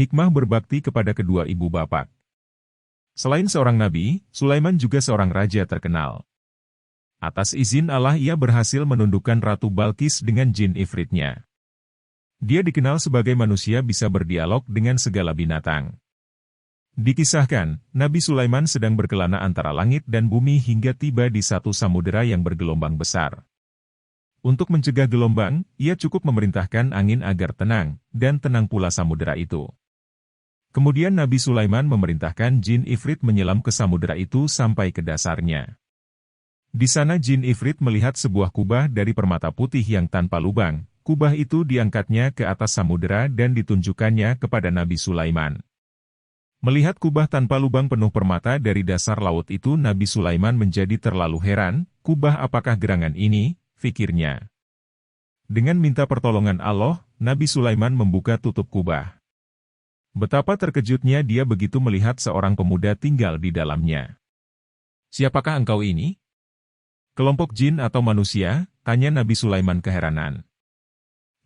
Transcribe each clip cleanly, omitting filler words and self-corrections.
Hikmah berbakti kepada kedua ibu bapak. Selain seorang nabi, Sulaiman juga seorang raja terkenal. Atas izin Allah ia berhasil menundukkan Ratu Balkis dengan jin ifritnya. Dia dikenal sebagai manusia bisa berdialog dengan segala binatang. Dikisahkan, Nabi Sulaiman sedang berkelana antara langit dan bumi hingga tiba di satu samudera yang bergelombang besar. Untuk mencegah gelombang, ia cukup memerintahkan angin agar tenang, dan tenang pula samudera itu. Kemudian Nabi Sulaiman memerintahkan jin ifrit menyelam ke samudera itu sampai ke dasarnya. Di sana jin ifrit melihat sebuah kubah dari permata putih yang tanpa lubang. Kubah itu diangkatnya ke atas samudera dan ditunjukkannya kepada Nabi Sulaiman. Melihat kubah tanpa lubang penuh permata dari dasar laut itu, Nabi Sulaiman menjadi terlalu heran. Kubah apakah gerangan ini? Fikirnya. Dengan minta pertolongan Allah, Nabi Sulaiman membuka tutup kubah. Betapa terkejutnya dia begitu melihat seorang pemuda tinggal di dalamnya. "Siapakah engkau ini?" "Kelompok jin atau manusia?" tanya Nabi Sulaiman keheranan.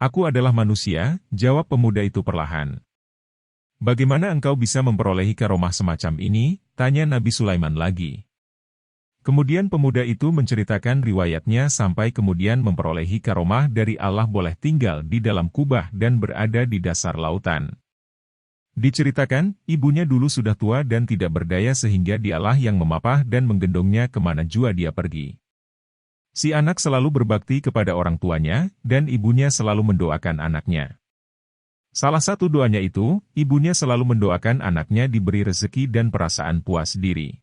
"Aku adalah manusia," jawab pemuda itu perlahan. "Bagaimana engkau bisa memperolehi karomah semacam ini?" tanya Nabi Sulaiman lagi. Kemudian pemuda itu menceritakan riwayatnya sampai kemudian memperolehi karomah dari Allah boleh tinggal di dalam kubah dan berada di dasar lautan. Diceritakan, ibunya dulu sudah tua dan tidak berdaya sehingga dialah yang memapah dan menggendongnya kemana jua dia pergi. Si anak selalu berbakti kepada orang tuanya, dan ibunya selalu mendoakan anaknya. Salah satu doanya itu, ibunya selalu mendoakan anaknya diberi rezeki dan perasaan puas diri.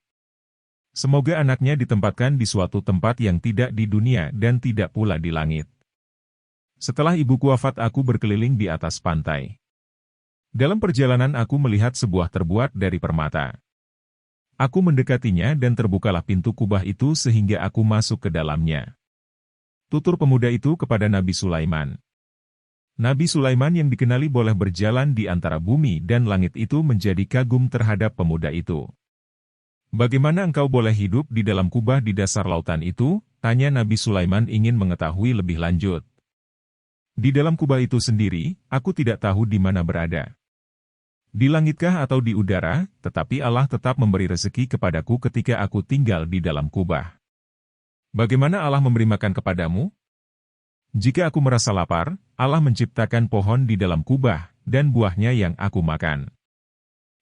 Semoga anaknya ditempatkan di suatu tempat yang tidak di dunia dan tidak pula di langit. Setelah ibuku wafat aku berkeliling di atas pantai. Dalam perjalanan aku melihat sebuah terbuat dari permata. Aku mendekatinya dan terbukalah pintu kubah itu sehingga aku masuk ke dalamnya. Tutur pemuda itu kepada Nabi Sulaiman. Nabi Sulaiman yang dikenali boleh berjalan di antara bumi dan langit itu menjadi kagum terhadap pemuda itu. "Bagaimana engkau boleh hidup di dalam kubah di dasar lautan itu?" tanya Nabi Sulaiman ingin mengetahui lebih lanjut. "Di dalam kubah itu sendiri, aku tidak tahu di mana berada. Di langitkah atau di udara, tetapi Allah tetap memberi rezeki kepadaku ketika aku tinggal di dalam kubah. Bagaimana Allah memberi makan kepadamu? Jika aku merasa lapar, Allah menciptakan pohon di dalam kubah, dan buahnya yang aku makan.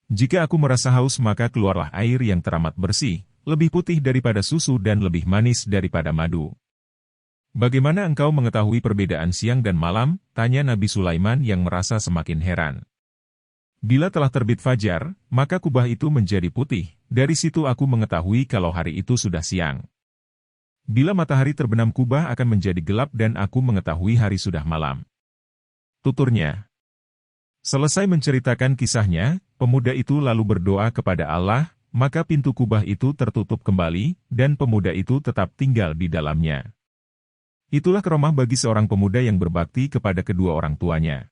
Jika aku merasa haus maka keluarlah air yang teramat bersih, lebih putih daripada susu dan lebih manis daripada madu. Bagaimana engkau mengetahui perbedaan siang dan malam?" tanya Nabi Sulaiman yang merasa semakin heran. "Bila telah terbit fajar, maka kubah itu menjadi putih, dari situ aku mengetahui kalau hari itu sudah siang. Bila matahari terbenam kubah akan menjadi gelap dan aku mengetahui hari sudah malam." Tuturnya. Selesai menceritakan kisahnya, pemuda itu lalu berdoa kepada Allah, maka pintu kubah itu tertutup kembali, dan pemuda itu tetap tinggal di dalamnya. Itulah karomah bagi seorang pemuda yang berbakti kepada kedua orang tuanya.